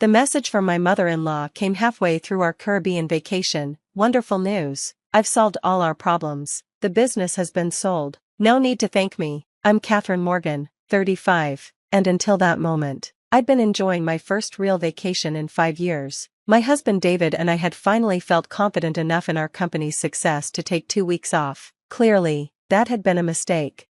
The message from my mother-in-law came halfway through our Caribbean vacation. Wonderful news. I've solved all our problems. The business has been sold. No need to thank me. I'm Catherine Morgan, 35, and until that moment, I'd been enjoying my first real vacation in 5 years. My husband David and I had finally felt confident enough in our company's success to take 2 weeks off. Clearly, that had been a mistake.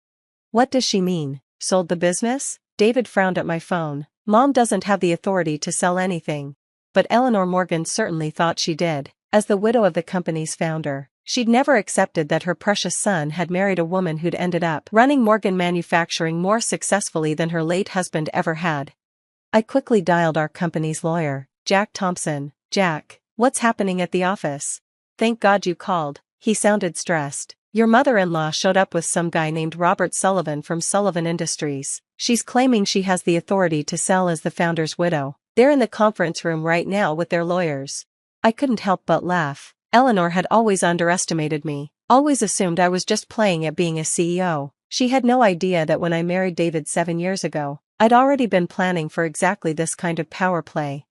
What does she mean? Sold the business? David frowned at my phone. Mom doesn't have the authority to sell anything. But Eleanor Morgan certainly thought she did. As the widow of the company's founder, she'd never accepted that her precious son had married a woman who'd ended up running Morgan Manufacturing more successfully than her late husband ever had. I quickly dialed our company's lawyer, Jack Thompson. Jack, what's happening at the office? Thank God you called. He sounded stressed. Your mother-in-law showed up with some guy named Robert Sullivan from Sullivan Industries. She's claiming she has the authority to sell as the founder's widow. They're in the conference room right now with their lawyers. I couldn't help but laugh. Eleanor had always underestimated me, always assumed I was just playing at being a CEO. She had no idea that when I married David 7 years ago, I'd already been planning for exactly this kind of power play.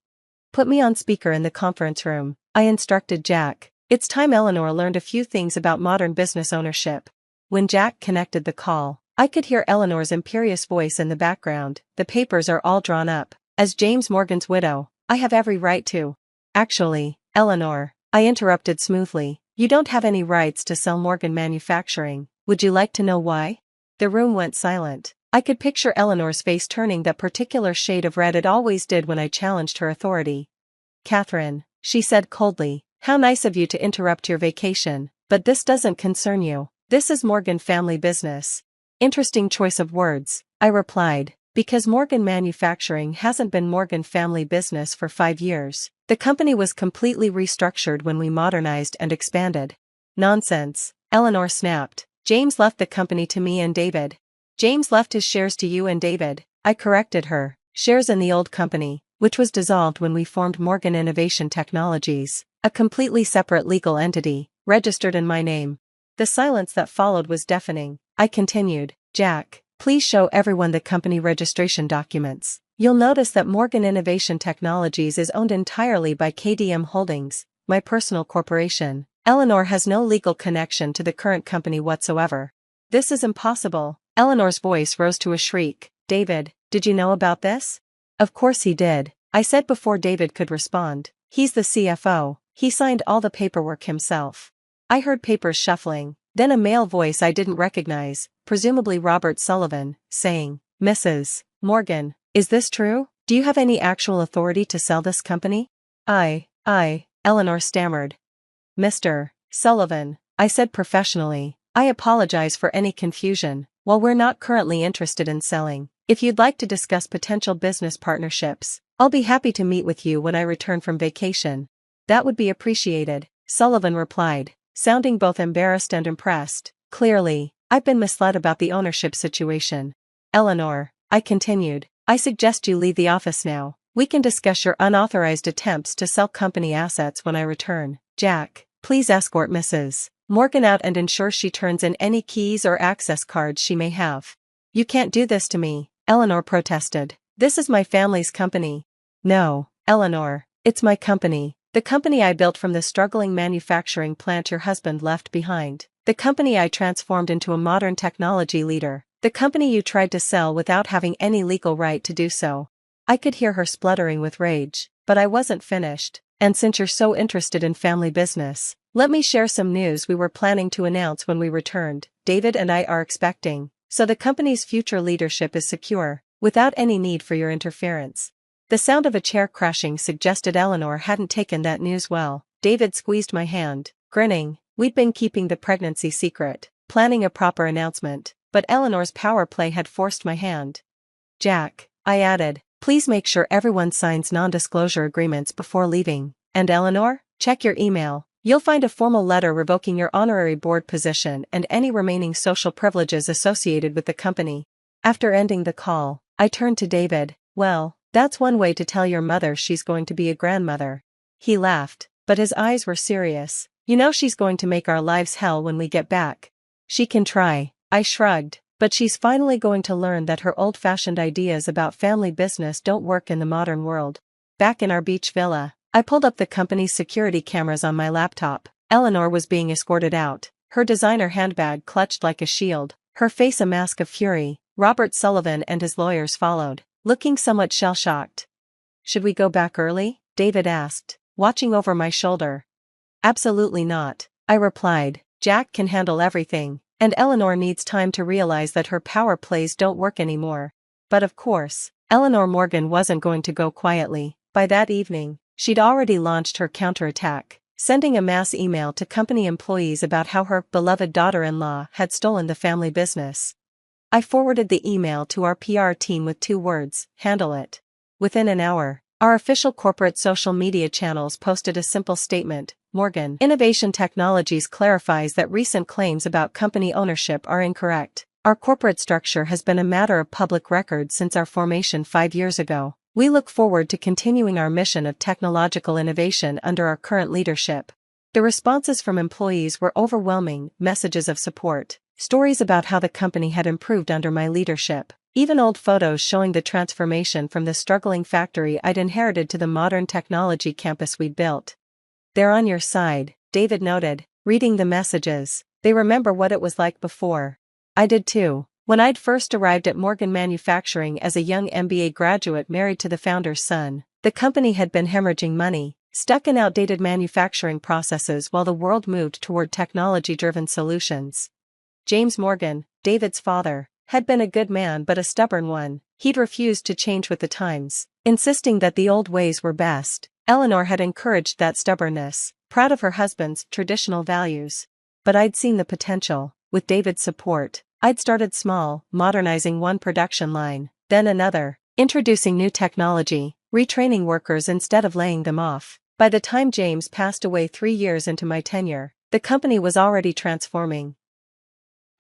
Put me on speaker in the conference room, I instructed Jack. It's time Eleanor learned a few things about modern business ownership. When Jack connected the call, I could hear Eleanor's imperious voice in the background. The papers are all drawn up. As James Morgan's widow, I have every right to. Actually, Eleanor, I interrupted smoothly, you don't have any rights to sell Morgan Manufacturing. Would you like to know why? The room went silent. I could picture Eleanor's face turning that particular shade of red it always did when I challenged her authority. Catherine, she said coldly, how nice of you to interrupt your vacation, but this doesn't concern you. This is Morgan family business. Interesting choice of words, I replied, because Morgan Manufacturing hasn't been Morgan family business for 5 years. The company was completely restructured when we modernized and expanded. Nonsense, Eleanor snapped. James left the company to me and David. James left his shares to you and David, I corrected her. Shares in the old company, which was dissolved when we formed Morgan Innovation Technologies, a completely separate legal entity, registered in my name. The silence that followed was deafening. I continued, Jack, please show everyone the company registration documents. You'll notice that Morgan Innovation Technologies is owned entirely by KDM Holdings, my personal corporation. Eleanor has no legal connection to the current company whatsoever. This is impossible. Eleanor's voice rose to a shriek. David, did you know about this? Of course he did, I said before David could respond. He's the CFO, he signed all the paperwork himself. I heard papers shuffling, then a male voice I didn't recognize, presumably Robert Sullivan, saying, Mrs. Morgan, is this true? Do you have any actual authority to sell this company? Eleanor stammered. Mr. Sullivan, I said professionally, I apologize for any confusion. While we're not currently interested in selling, if you'd like to discuss potential business partnerships, I'll be happy to meet with you when I return from vacation. That would be appreciated, Sullivan replied, sounding both embarrassed and impressed. Clearly, I've been misled about the ownership situation. Eleanor, I continued, I suggest you leave the office now. We can discuss your unauthorized attempts to sell company assets when I return. Jack, please escort Mrs. Morgan out and ensure she turns in any keys or access cards she may have. You can't do this to me, Eleanor protested. This is my family's company. No, Eleanor, it's my company. The company I built from the struggling manufacturing plant your husband left behind. The company I transformed into a modern technology leader. The company you tried to sell without having any legal right to do so. I could hear her spluttering with rage, but I wasn't finished. And since you're so interested in family business, let me share some news we were planning to announce when we returned. David and I are expecting, so the company's future leadership is secure, without any need for your interference. The sound of a chair crashing suggested Eleanor hadn't taken that news well. David squeezed my hand, grinning. We'd been keeping the pregnancy secret, planning a proper announcement, but Eleanor's power play had forced my hand. Jack, I added, please make sure everyone signs non-disclosure agreements before leaving. And Eleanor, check your email. You'll find a formal letter revoking your honorary board position and any remaining social privileges associated with the company. After ending the call, I turned to David. Well, that's one way to tell your mother she's going to be a grandmother. He laughed, but his eyes were serious. You know she's going to make our lives hell when we get back. She can try, I shrugged, but she's finally going to learn that her old-fashioned ideas about family business don't work in the modern world. back in our beach villa. I pulled up the company's security cameras on my laptop. Eleanor was being escorted out, her designer handbag clutched like a shield, her face a mask of fury. Robert Sullivan and his lawyers followed, looking somewhat shell-shocked. "Should we go back early?" David asked, watching over my shoulder. "Absolutely not," I replied. "Jack can handle everything, and Eleanor needs time to realize that her power plays don't work anymore." But of course, Eleanor Morgan wasn't going to go quietly. By that evening, she'd already launched her counterattack, sending a mass email to company employees about how her beloved daughter-in-law had stolen the family business. I forwarded the email to our PR team with 2 words: handle it. Within an hour, our official corporate social media channels posted a simple statement: Morgan Innovation Technologies clarifies that recent claims about company ownership are incorrect. Our corporate structure has been a matter of public record since our formation 5 years ago. We look forward to continuing our mission of technological innovation under our current leadership. The responses from employees were overwhelming: messages of support, stories about how the company had improved under my leadership, even old photos showing the transformation from the struggling factory I'd inherited to the modern technology campus we'd built. "They're on your side," David noted, reading the messages. "They remember what it was like before." I did too. When I'd first arrived at Morgan Manufacturing as a young MBA graduate married to the founder's son, the company had been hemorrhaging money, stuck in outdated manufacturing processes while the world moved toward technology-driven solutions. James Morgan, David's father, had been a good man but a stubborn one. He'd refused to change with the times, insisting that the old ways were best. Eleanor had encouraged that stubbornness, proud of her husband's traditional values. But I'd seen the potential. With David's support, I'd started small, modernizing one production line, then another, introducing new technology, retraining workers instead of laying them off. By the time James passed away 3 years into my tenure, the company was already transforming.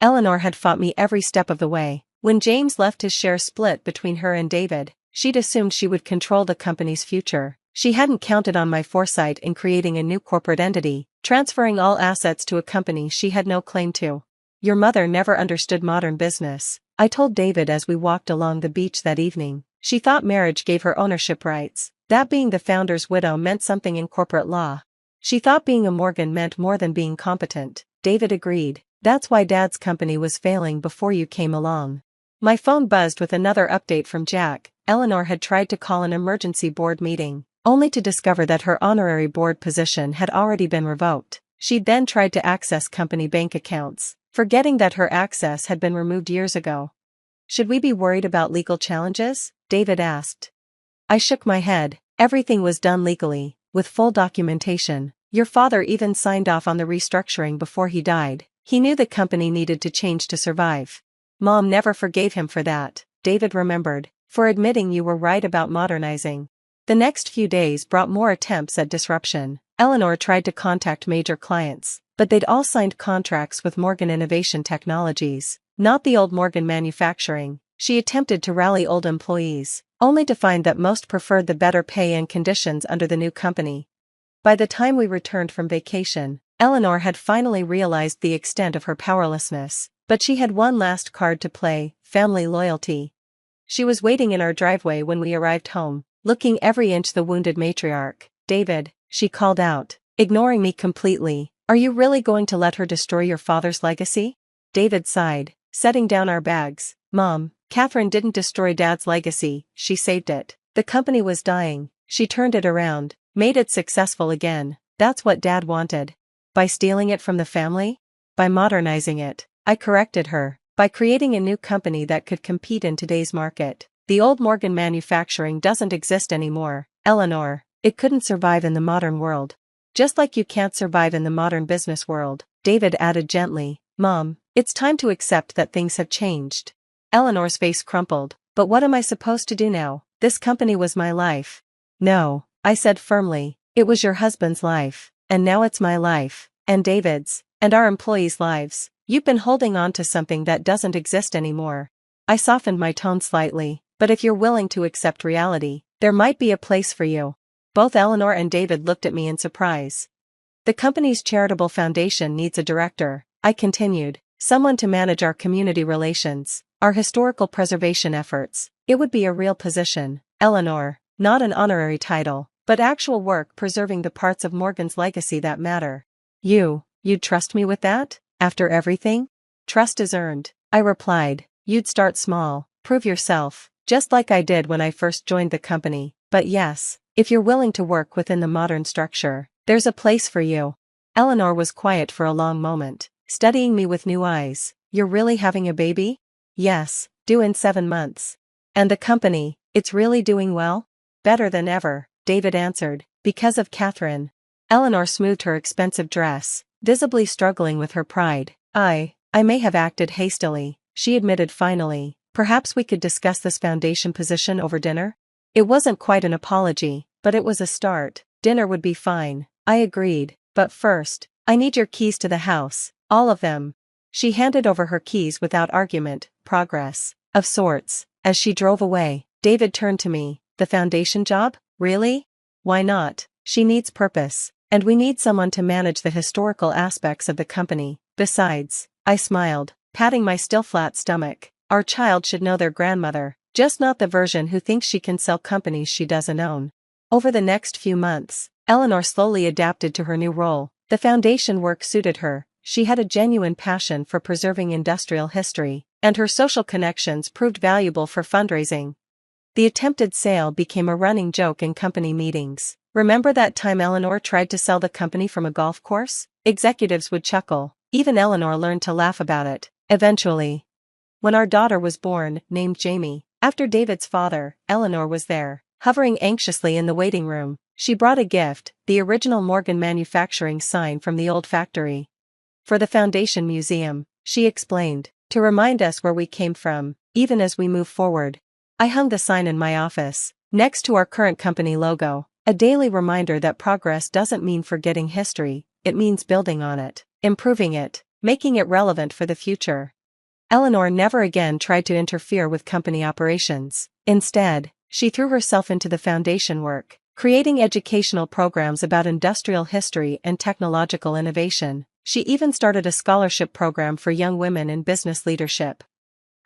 Eleanor had fought me every step of the way. When James left his share split between her and David, she'd assumed she would control the company's future. She hadn't counted on my foresight in creating a new corporate entity, transferring all assets to a company she had no claim to. "Your mother never understood modern business," I told David as we walked along the beach that evening. "She thought marriage gave her ownership rights, that being the founder's widow meant something in corporate law. She thought being a Morgan meant more than being competent." David agreed. "That's why Dad's company was failing before you came along." My phone buzzed with another update from Jack. Eleanor had tried to call an emergency board meeting, only to discover that her honorary board position had already been revoked. She'd then tried to access company bank accounts, forgetting that her access had been removed years ago. "Should we be worried about legal challenges?" David asked. I shook my head. "Everything was done legally, with full documentation. Your father even signed off on the restructuring before he died. He knew the company needed to change to survive." "Mom never forgave him for that," David remembered, "for admitting you were right about modernizing." The next few days brought more attempts at disruption. Eleanor tried to contact major clients, but they'd all signed contracts with Morgan Innovation Technologies, not the old Morgan Manufacturing. She attempted to rally old employees, only to find that most preferred the better pay and conditions under the new company. By the time we returned from vacation, Eleanor had finally realized the extent of her powerlessness, but she had one last card to play: family loyalty. She was waiting in our driveway when we arrived home, looking every inch the wounded matriarch. "David," she called out, ignoring me completely, "are you really going to let her destroy your father's legacy?" David sighed, setting down our bags. "Mom, Catherine didn't destroy Dad's legacy, she saved it. The company was dying, she turned it around, made it successful again. That's what Dad wanted." "By stealing it from the family?" "By modernizing it," I corrected her. "By creating a new company that could compete in today's market. The old Morgan Manufacturing doesn't exist anymore, Eleanor. It couldn't survive in the modern world. Just like you can't survive in the modern business world," David added gently. "Mom, it's time to accept that things have changed." Eleanor's face crumpled. "But what am I supposed to do now? This company was my life." "No," I said firmly, "it was your husband's life, and now it's my life, and David's, and our employees' lives. You've been holding on to something that doesn't exist anymore." I softened my tone slightly. "But if you're willing to accept reality, there might be a place for you." Both Eleanor and David looked at me in surprise. "The company's charitable foundation needs a director," I continued, "someone to manage our community relations, our historical preservation efforts. It would be a real position." "Eleanor, Not an honorary title, but actual work preserving the parts of Morgan's legacy that matter. You'd trust me with that? After everything? Trust is earned, I replied. You'd start small, prove yourself, just like I did when I first joined the company. But yes, if you're willing to work within the modern structure, there's a place for you. Eleanor was quiet for a long moment, studying me with new eyes. You're really having a baby? Yes, due in 7 months. And the company, it's really doing well? Better than ever, David answered, because of Catherine. Eleanor smoothed her expensive dress, visibly struggling with her pride. I may have acted hastily, she admitted finally. Perhaps we could discuss this foundation position over dinner? It wasn't quite an apology, but it was a start. Dinner would be fine, I agreed, but first, I need your keys to the house, all of them. She handed over her keys without argument. Progress, of sorts. As she drove away, David turned to me. The foundation job? Really? Why not? She needs purpose, and we need someone to manage the historical aspects of the company. Besides, I smiled, patting my still flat stomach. Our child should know their grandmother, just not the version who thinks she can sell companies she doesn't own. Over the next few months, Eleanor slowly adapted to her new role. The foundation work suited her. She had a genuine passion for preserving industrial history, and her social connections proved valuable for fundraising. The attempted sale became a running joke in company meetings. Remember that time Eleanor tried to sell the company from a golf course? Executives would chuckle. Even Eleanor learned to laugh about it, eventually. When our daughter was born, named Jamie, after David's father, Eleanor was there, hovering anxiously in the waiting room. She brought a gift, the original Morgan Manufacturing sign from the old factory. For the Foundation Museum, she explained, to remind us where we came from, even as we move forward. I hung the sign in my office, next to our current company logo, a daily reminder that progress doesn't mean forgetting history, it means building on it, improving it, making it relevant for the future. Eleanor never again tried to interfere with company operations. Instead, she threw herself into the foundation work, creating educational programs about industrial history and technological innovation. She even started a scholarship program for young women in business leadership.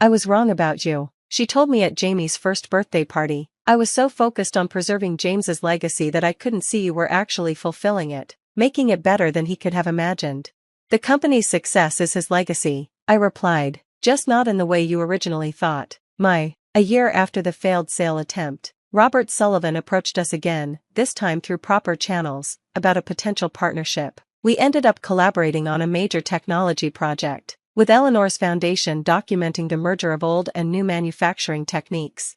I was wrong about you, she told me at Jamie's first birthday party. I was so focused on preserving James's legacy that I couldn't see you were actually fulfilling it, making it better than he could have imagined. The company's success is his legacy, I replied, just not in the way you originally thought. A year after the failed sale attempt, Robert Sullivan approached us again, this time through proper channels, about a potential partnership. We ended up collaborating on a major technology project, with Eleanor's foundation documenting the merger of old and new manufacturing techniques.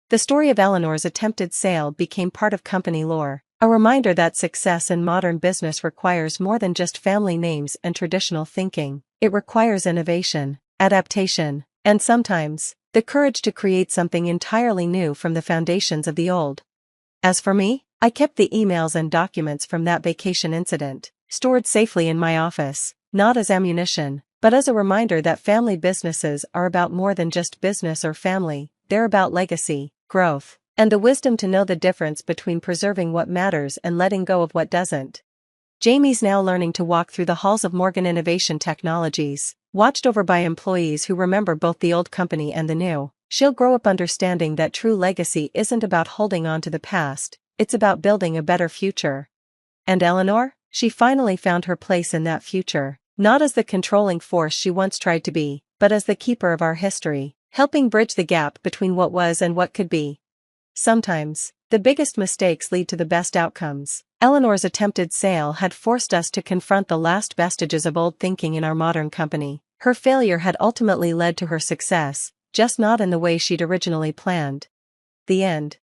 The story of Eleanor's attempted sale became part of company lore, a reminder that success in modern business requires more than just family names and traditional thinking. It requires innovation, adaptation, and sometimes, the courage to create something entirely new from the foundations of the old. As for me, I kept the emails and documents from that vacation incident, stored safely in my office, not as ammunition, but as a reminder that family businesses are about more than just business or family, they're about legacy, growth, and the wisdom to know the difference between preserving what matters and letting go of what doesn't. Jamie's now learning to walk through the halls of Morgan Innovation Technologies, watched over by employees who remember both the old company and the new. She'll grow up understanding that true legacy isn't about holding on to the past, it's about building a better future. And Eleanor? She finally found her place in that future, not as the controlling force she once tried to be, but as the keeper of our history, helping bridge the gap between what was and what could be. Sometimes, the biggest mistakes lead to the best outcomes. Eleanor's attempted sale had forced us to confront the last vestiges of old thinking in our modern company. Her failure had ultimately led to her success, just not in the way she'd originally planned. The end.